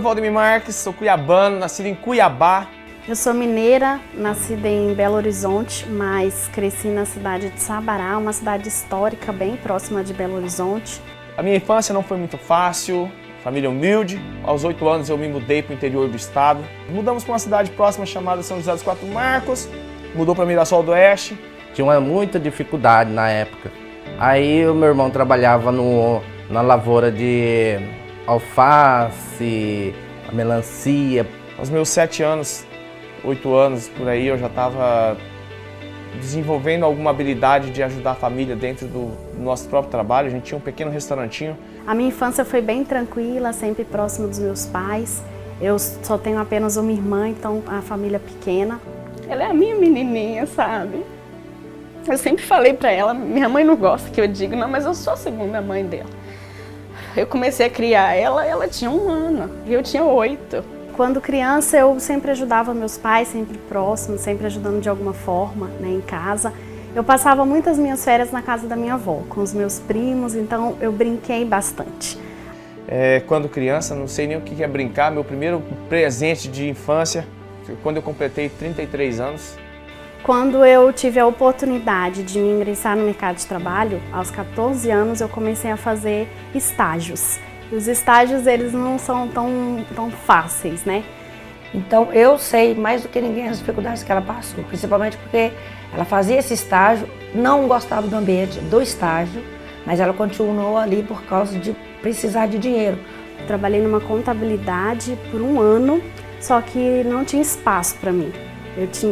Valdemir Marques, sou cuiabano, nascido em Cuiabá. Eu sou mineira, nascida em Belo Horizonte, mas cresci na cidade de Sabará, uma cidade histórica bem próxima de Belo Horizonte. A minha infância não foi muito fácil, família humilde. Aos 8 anos eu me mudei para o interior do estado. Mudamos para uma cidade próxima chamada São José dos Quatro Marcos, mudou para Mirassol do Oeste. Tinha muita dificuldade na época. Aí o meu irmão trabalhava na lavoura de alface, melancia. Aos meus 7 anos, 8 anos, por aí, eu já estava desenvolvendo alguma habilidade de ajudar a família dentro do nosso próprio trabalho. A gente tinha um pequeno restaurantinho. A minha infância foi bem tranquila, sempre próximo dos meus pais. Eu só tenho apenas uma irmã, então a família é pequena. Ela é a minha menininha, sabe? Eu sempre falei pra ela, minha mãe não gosta que eu diga, não, mas eu sou a segunda mãe dela. Eu comecei a criar ela, ela tinha 1 ano e eu tinha 8. Quando criança, eu sempre ajudava meus pais, sempre próximo, sempre ajudando de alguma forma, né, em casa. Eu passava muitas minhas férias na casa da minha avó, com os meus primos, então eu brinquei bastante. Quando criança, não sei nem o que é brincar, meu primeiro presente de infância, quando eu completei 33 anos. Quando eu tive a oportunidade de me ingressar no mercado de trabalho, aos 14 anos eu comecei a fazer estágios. E os estágios, eles não são tão fáceis, né? Então eu sei mais do que ninguém as dificuldades que ela passou, principalmente porque ela fazia esse estágio, não gostava do ambiente do estágio, mas ela continuou ali por causa de precisar de dinheiro. Trabalhei numa contabilidade por 1 ano, só que não tinha espaço para mim.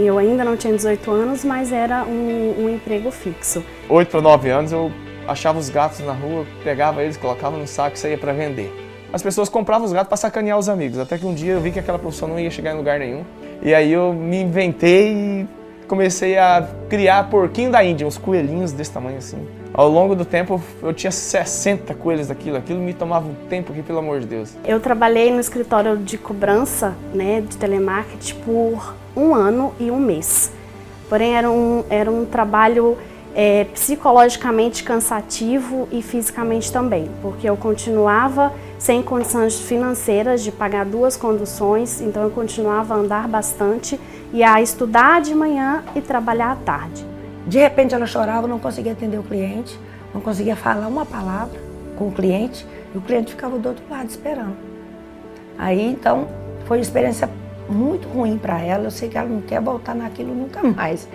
Eu ainda não tinha 18 anos, mas era um emprego fixo. 8 para 9 anos eu achava os gatos na rua, pegava eles, colocava no saco e saía para vender. As pessoas compravam os gatos para sacanear os amigos, até que um dia eu vi que aquela profissão não ia chegar em lugar nenhum. E aí eu me inventei e comecei a criar porquinho da Índia, uns coelhinhos desse tamanho assim. Ao longo do tempo eu tinha 60 coelhos daquilo, aquilo me tomava um tempo aqui, pelo amor de Deus. Eu trabalhei no escritório de cobrança, né, de telemarketing por 1 ano e 1 mês. Porém era um trabalho psicologicamente cansativo e fisicamente também, porque eu continuava sem condições financeiras de pagar 2 conduções, então eu continuava a andar bastante e a estudar de manhã e trabalhar à tarde. De repente ela chorava, não conseguia atender o cliente, não conseguia falar uma palavra com o cliente e o cliente ficava do outro lado esperando. Aí então foi uma experiência muito ruim para ela, eu sei que ela não quer voltar naquilo nunca mais.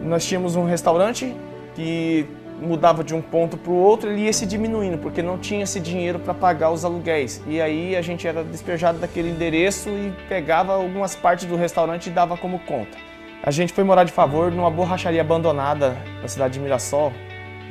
Nós tínhamos um restaurante que mudava de um ponto para o outro, ele ia se diminuindo, porque não tinha esse dinheiro para pagar os aluguéis. E aí a gente era despejado daquele endereço e pegava algumas partes do restaurante e dava como conta. A gente foi morar de favor numa borracharia abandonada na cidade de Mirassol.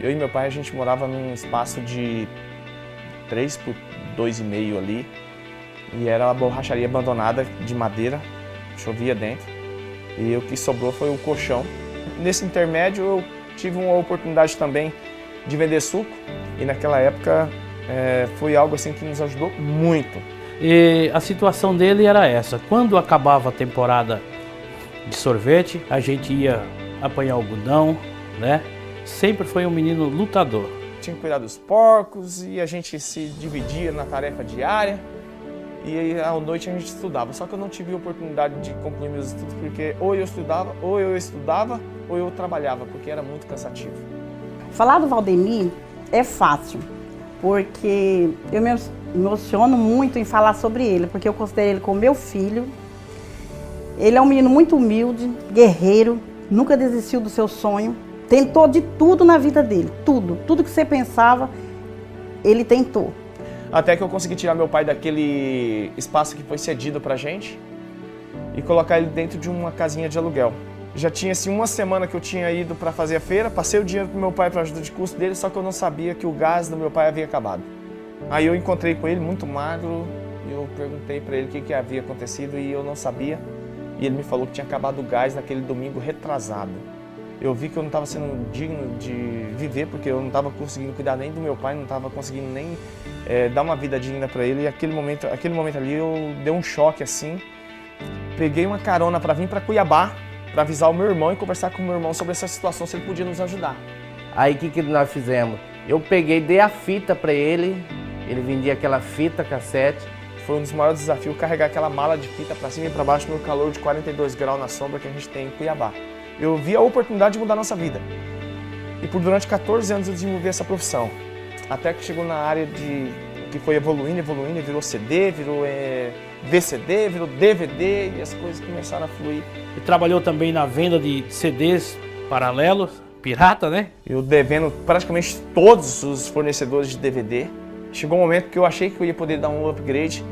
Eu e meu pai, a gente morava num espaço de 3 por 2,5 ali. E era uma borracharia abandonada de madeira, chovia dentro. E o que sobrou foi o colchão. Nesse intermédio eu tive uma oportunidade também de vender suco. E naquela época foi algo assim que nos ajudou muito. E a situação dele era essa: quando acabava a temporada de sorvete, a gente ia apanhar algodão, né? Sempre foi um menino lutador. Tinha que cuidar dos porcos e a gente se dividia na tarefa diária. E aí, à noite a gente estudava, só que eu não tive a oportunidade de concluir meus estudos, porque ou eu estudava, ou eu trabalhava, porque era muito cansativo. Falar do Valdemir é fácil, porque eu me emociono muito em falar sobre ele, porque eu considero ele como meu filho. Ele é um menino muito humilde, guerreiro, nunca desistiu do seu sonho, tentou de tudo na vida dele, tudo que você pensava, ele tentou. Até que eu consegui tirar meu pai daquele espaço que foi cedido pra gente e colocar ele dentro de uma casinha de aluguel. Já tinha assim 1 semana que eu tinha ido para fazer a feira, passei o dinheiro pro meu pai para ajuda de custo dele, só que eu não sabia que o gás do meu pai havia acabado. Aí eu encontrei com ele muito magro e eu perguntei para ele o que havia acontecido e eu não sabia. E ele me falou que tinha acabado o gás naquele domingo retrasado. Eu vi que eu não estava sendo digno de viver, porque eu não estava conseguindo cuidar nem do meu pai, não estava conseguindo nem dar uma vida digna para ele. E aquele momento ali eu dei um choque assim. Peguei uma carona para vir para Cuiabá, para avisar o meu irmão e conversar com o meu irmão sobre essa situação, se ele podia nos ajudar. Aí o que nós fizemos? Eu peguei, dei a fita para ele, ele vendia aquela fita cassete, foi um dos maiores desafios, carregar aquela mala de fita para cima e para baixo no calor de 42 graus na sombra que a gente tem em Cuiabá. Eu vi a oportunidade de mudar a nossa vida. E durante 14 anos eu desenvolvi essa profissão. Até que chegou na área que foi evoluindo, virou CD, virou VCD, virou DVD e as coisas começaram a fluir. E trabalhou também na venda de CDs paralelos, pirata, né? Eu devendo praticamente todos os fornecedores de DVD. Chegou um momento que eu achei que eu ia poder dar um upgrade.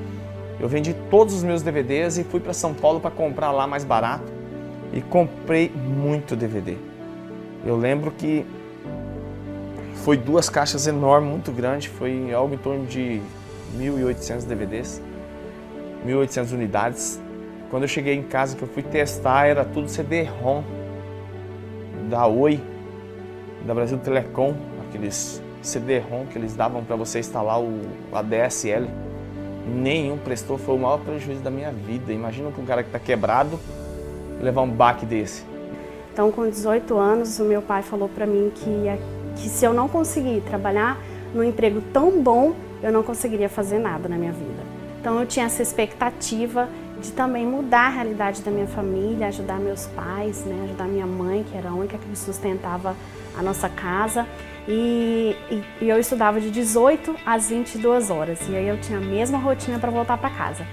Eu vendi todos os meus DVDs e fui para São Paulo para comprar lá mais barato. E comprei muito DVD. Eu lembro que foi 2 caixas enormes, muito grandes. Foi algo em torno de 1.800 DVDs, 1.800 unidades. Quando eu cheguei em casa, que eu fui testar, era tudo CD-ROM da Oi, da Brasil Telecom, aqueles CD-ROM que eles davam para você instalar a DSL. Nenhum prestou, foi o maior prejuízo da minha vida. Imagina para um cara que está quebrado levar um baque desse. Então, com 18 anos, o meu pai falou para mim que se eu não conseguir trabalhar num emprego tão bom, eu não conseguiria fazer nada na minha vida. Então, eu tinha essa expectativa de também mudar a realidade da minha família, ajudar meus pais, né, ajudar minha mãe, que era a única que me sustentava a nossa casa. E eu estudava de 18 às 22 horas. E aí eu tinha a mesma rotina para voltar para casa.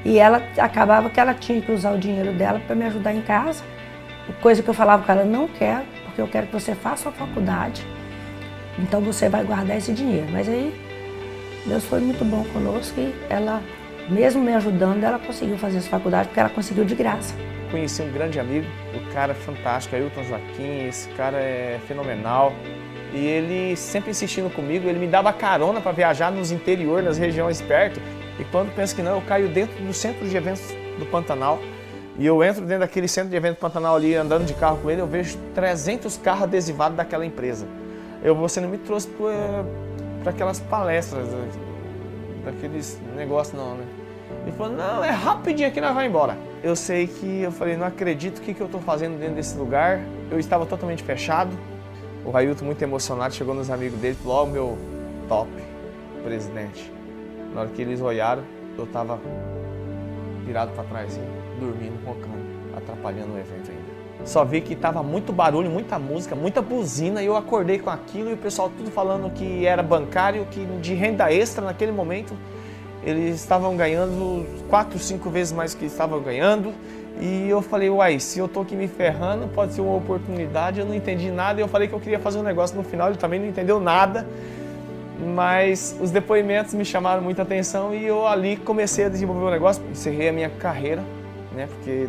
E ela acabava que ela tinha que usar o dinheiro dela para me ajudar em casa. Coisa que eu falava com ela, não quero, porque eu quero que você faça a faculdade. Então você vai guardar esse dinheiro. Mas aí Deus foi muito bom conosco e ela, mesmo me ajudando, ela conseguiu fazer essa faculdade porque ela conseguiu de graça. Conheci um grande amigo, o cara é fantástico, Ailton Joaquim, esse cara é fenomenal. E ele sempre insistindo comigo, ele me dava carona para viajar nos interior, nas regiões perto. E quando penso que não, eu caio dentro do centro de eventos do Pantanal. E eu entro dentro daquele centro de eventos do Pantanal ali, andando de carro com ele, eu vejo 300 carros adesivados daquela empresa. Você não me trouxe para aquelas palestras, daqueles negócios não, né? Ele falou, não, é rapidinho aqui, nós vamos embora. Eu sei que, eu falei, não acredito, o que eu estou fazendo dentro desse lugar? Eu estava totalmente fechado. O Ailton, muito emocionado, chegou nos amigos dele e falou, ó, o meu top presidente. Na hora que eles olharam, eu estava virado para trás, dormindo, roncando, atrapalhando o evento ainda. Só vi que estava muito barulho, muita música, muita buzina, e eu acordei com aquilo e o pessoal tudo falando que era bancário, que de renda extra naquele momento eles estavam ganhando 4, 5 vezes mais do que estavam ganhando. E eu falei, uai, se eu tô aqui me ferrando, pode ser uma oportunidade. Eu não entendi nada e eu falei que eu queria fazer um negócio no final, ele também não entendeu nada. Mas os depoimentos me chamaram muita atenção e eu ali comecei a desenvolver o negócio. Encerrei a minha carreira, né, porque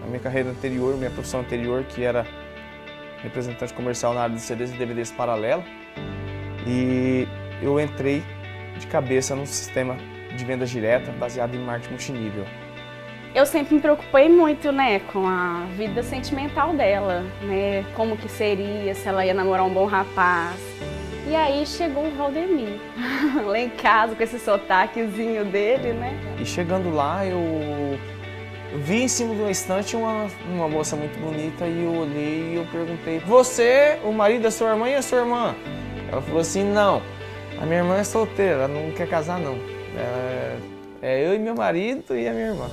a minha carreira anterior, minha profissão anterior, que era representante comercial na área de CDs e DVDs paralelo. E eu entrei de cabeça num sistema de vendas direta baseado em marketing multinível. Eu sempre me preocupei muito, né, com a vida sentimental dela, né, como que seria, se ela ia namorar um bom rapaz. E aí chegou o Valdemir, lá em casa, com esse sotaquezinho dele, né. E chegando lá, eu vi em cima de uma estante uma moça muito bonita e eu olhei e eu perguntei, você, o marido da sua irmã e a sua irmã? Ela falou assim, não, a minha irmã é solteira, ela não quer casar não. É eu e meu marido e a minha irmã.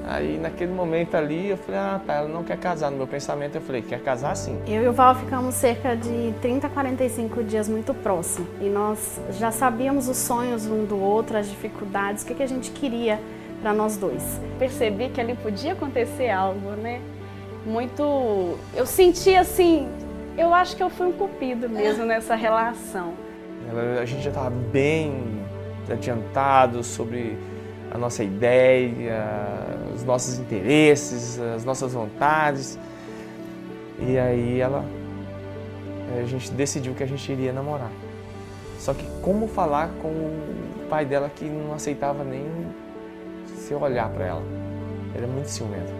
Aí naquele momento ali eu falei, ah tá, ela não quer casar. No meu pensamento eu falei, quer casar sim. Eu e o Val ficamos cerca de 30 a 45 dias muito próximos. E nós já sabíamos os sonhos um do outro, as dificuldades, o que a gente queria para nós dois. Percebi que ali podia acontecer algo, né? Muito... Eu senti assim, eu acho que eu fui um cupido mesmo nessa relação. A gente já estava bem adiantado sobre a nossa ideia, os nossos interesses, as nossas vontades. E aí a gente decidiu que a gente iria namorar. Só que como falar com o pai dela que não aceitava nem se eu olhar para ela. Ele é muito ciumento.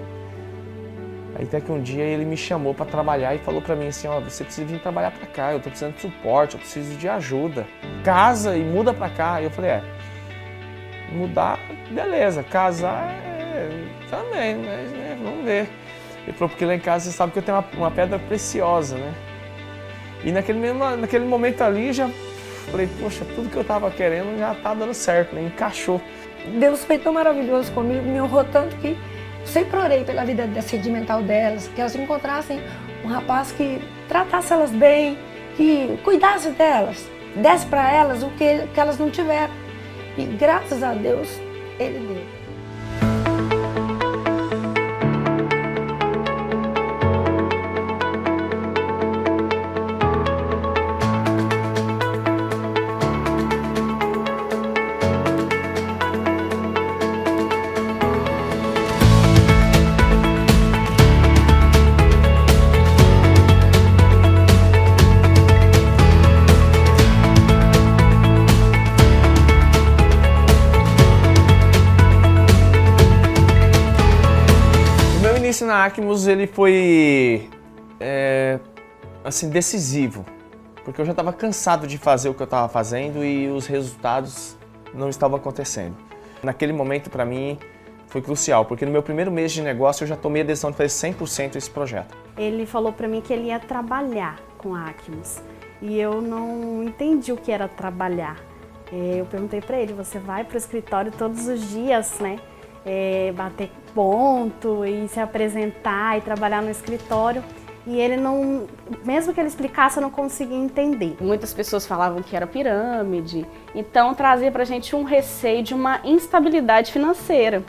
Aí até que um dia ele me chamou para trabalhar e falou para mim assim, ó, você precisa vir trabalhar para cá, eu tô precisando de suporte, eu preciso de ajuda. Casa e muda para cá. E eu falei, mudar, beleza, casar também, mas né, vamos ver. Ele falou, porque lá em casa você sabe que eu tenho uma pedra preciosa, né? E naquele momento ali já falei, poxa, tudo que eu tava querendo já tá dando certo, né? Encaixou. Deus foi tão maravilhoso comigo, me honrou tanto que sempre orei pela vida sentimental delas, que elas encontrassem um rapaz que tratasse elas bem, que cuidasse delas, desse para elas o que elas não tiveram. E graças a Deus, Ele deu. Na Acmos ele foi assim, decisivo, porque eu já estava cansado de fazer o que eu estava fazendo e os resultados não estavam acontecendo. Naquele momento, para mim, foi crucial, porque no meu primeiro mês de negócio eu já tomei a decisão de fazer 100% esse projeto. Ele falou para mim que ele ia trabalhar com a Acmos e eu não entendi o que era trabalhar. Eu perguntei para ele, você vai para o escritório todos os dias, né? Bater ponto e se apresentar e trabalhar no escritório. E ele não, mesmo que ele explicasse, eu não conseguia entender. Muitas pessoas falavam que era pirâmide, então trazia pra gente um receio de uma instabilidade financeira.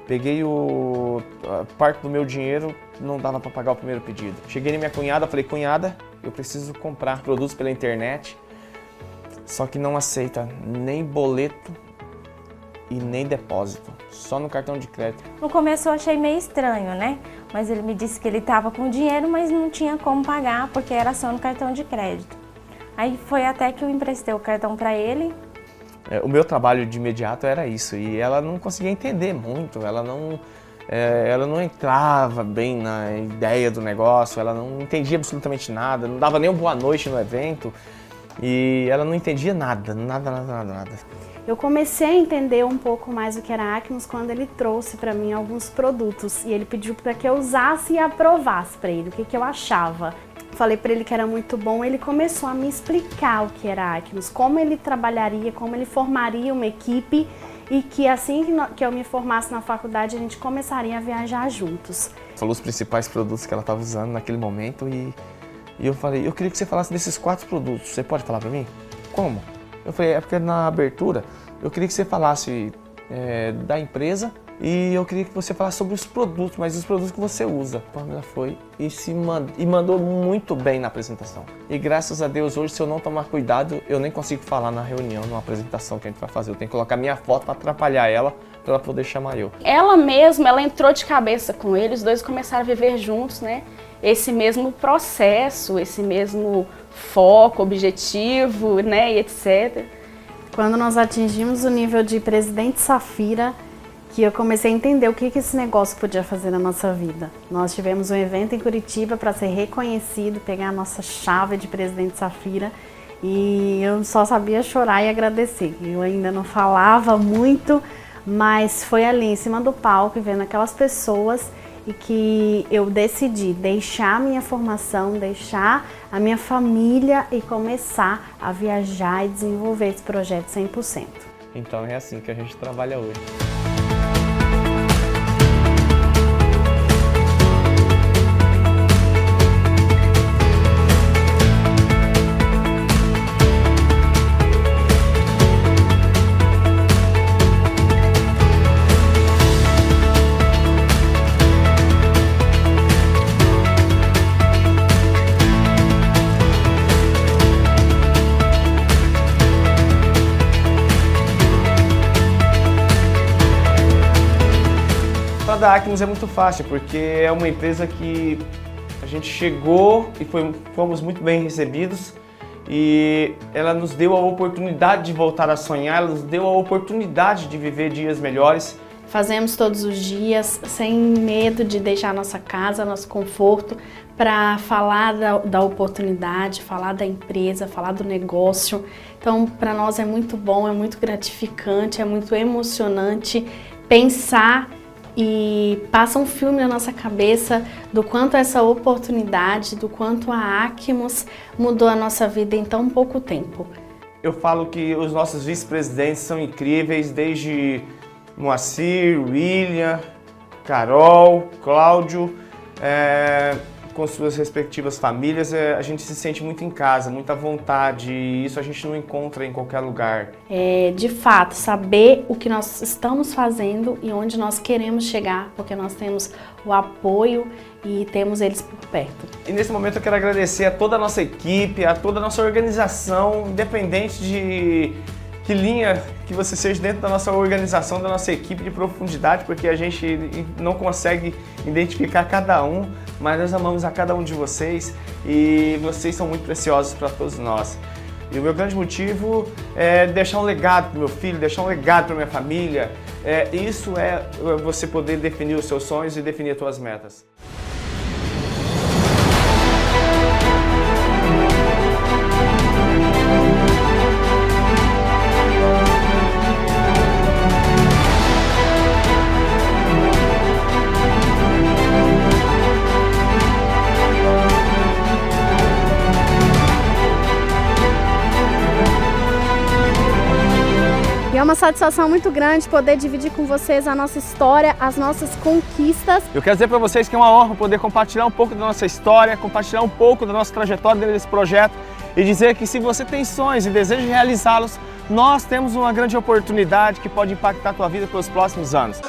Peguei a parte do meu dinheiro, não dava para pagar o primeiro pedido. Cheguei na minha cunhada, falei, cunhada, eu preciso comprar produtos pela internet, só que não aceita nem boleto e nem depósito, só no cartão de crédito. No começo eu achei meio estranho, né? Mas ele me disse que ele estava com dinheiro, mas não tinha como pagar, porque era só no cartão de crédito. Aí foi até que eu emprestei o cartão para ele. O meu trabalho de imediato era isso, e ela não conseguia entender muito, ela não entrava bem na ideia do negócio, ela não entendia absolutamente nada, não dava nem uma boa noite no evento, e ela não entendia nada. Eu comecei a entender um pouco mais o que era Acmos quando ele trouxe para mim alguns produtos e ele pediu para que eu usasse e aprovasse para ele o que eu achava. Falei para ele que era muito bom, ele começou a me explicar o que era Acmos, como ele trabalharia, como ele formaria uma equipe e que assim que eu me formasse na faculdade a gente começaria a viajar juntos. Falou os principais produtos que ela estava usando naquele momento e eu falei, eu queria que você falasse desses 4 produtos, você pode falar para mim? Como? Eu falei, é porque na abertura eu queria que você falasse da empresa e eu queria que você falasse sobre os produtos, mas os produtos que você usa. A Pamela foi e mandou muito bem na apresentação. E graças a Deus hoje, se eu não tomar cuidado, eu nem consigo falar na reunião, numa apresentação que a gente vai fazer. Eu tenho que colocar minha foto para atrapalhar ela, para ela poder chamar eu. Ela mesma, ela entrou de cabeça com ele, os dois começaram a viver juntos, né? Esse mesmo processo, esse mesmo foco, objetivo, né, e etc. Quando nós atingimos o nível de presidente Safira, que eu comecei a entender o que esse negócio podia fazer na nossa vida. Nós tivemos um evento em Curitiba para ser reconhecido, pegar a nossa chave de presidente Safira e eu só sabia chorar e agradecer. Eu ainda não falava muito, mas foi ali em cima do palco, vendo aquelas pessoas e que eu decidi deixar a minha formação, deixar a minha família e começar a viajar e desenvolver esse projeto 100%. Então é assim que a gente trabalha hoje. Da Acmos é muito fácil, porque é uma empresa que a gente chegou e fomos muito bem recebidos e ela nos deu a oportunidade de voltar a sonhar, ela nos deu a oportunidade de viver dias melhores. Fazemos todos os dias sem medo de deixar nossa casa, nosso conforto, para falar da oportunidade, falar da empresa, falar do negócio. Então, para nós é muito bom, é muito gratificante, é muito emocionante pensar e passa um filme na nossa cabeça do quanto essa oportunidade, do quanto a Acmos mudou a nossa vida em tão pouco tempo. Eu falo que os nossos vice-presidentes são incríveis, desde Moacir, William, Carol, Cláudio, com suas respectivas famílias, a gente se sente muito em casa, muita vontade, e isso a gente não encontra em qualquer lugar. De fato, saber o que nós estamos fazendo e onde nós queremos chegar, porque nós temos o apoio e temos eles por perto. E nesse momento eu quero agradecer a toda a nossa equipe, a toda a nossa organização, independente de que linha que você seja dentro da nossa organização, da nossa equipe de profundidade, porque a gente não consegue identificar cada um, mas nós amamos a cada um de vocês e vocês são muito preciosos para todos nós. E o meu grande motivo é deixar um legado para o meu filho, deixar um legado para a minha família. Isso é você poder definir os seus sonhos e definir as suas metas. E é uma satisfação muito grande poder dividir com vocês a nossa história, as nossas conquistas. Eu quero dizer para vocês que é uma honra poder compartilhar um pouco da nossa história, compartilhar um pouco da nossa trajetória dentro desse projeto e dizer que se você tem sonhos e deseja realizá-los, nós temos uma grande oportunidade que pode impactar a tua vida pelos próximos anos.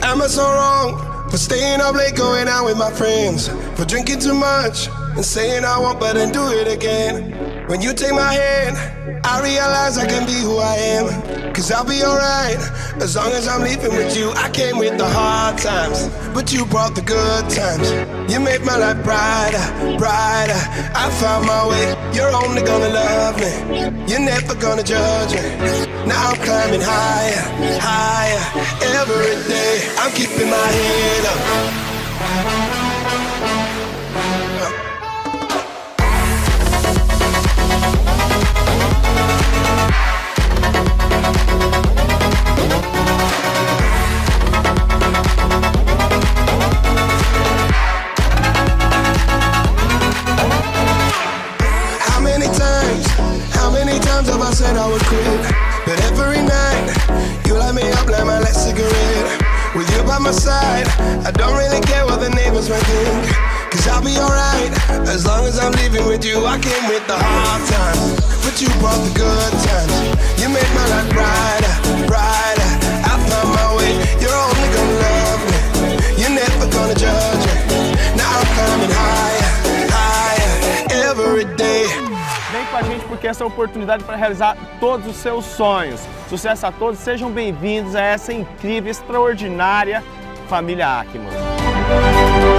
Am I so wrong for staying up late, going out with my friends, for drinking too much and saying I won't, but then do it again? When you take my hand, I realize I can be who I am. Cause I'll be alright, as long as I'm leaving with you. I came with the hard times, but you brought the good times. You made my life brighter, brighter. I found my way, you're only gonna love me. You're never gonna judge me. Now I'm climbing higher, higher. Every day, I'm keeping my head up. I said I would quit, but every night you light me up like my last cigarette. With you by my side, I don't really care what the neighbors might think. Cause I'll be alright, as long as I'm living with you. I came with the hard times, but you brought the good times. You made my life brighter, brighter. I found my way, you're only gonna love me. You're never gonna judge me. Now I'm climbing higher, higher, every day. Vem com a gente porque essa é a oportunidade para realizar todos os seus sonhos. Sucesso a todos, sejam bem-vindos a essa incrível, extraordinária família Ackermann.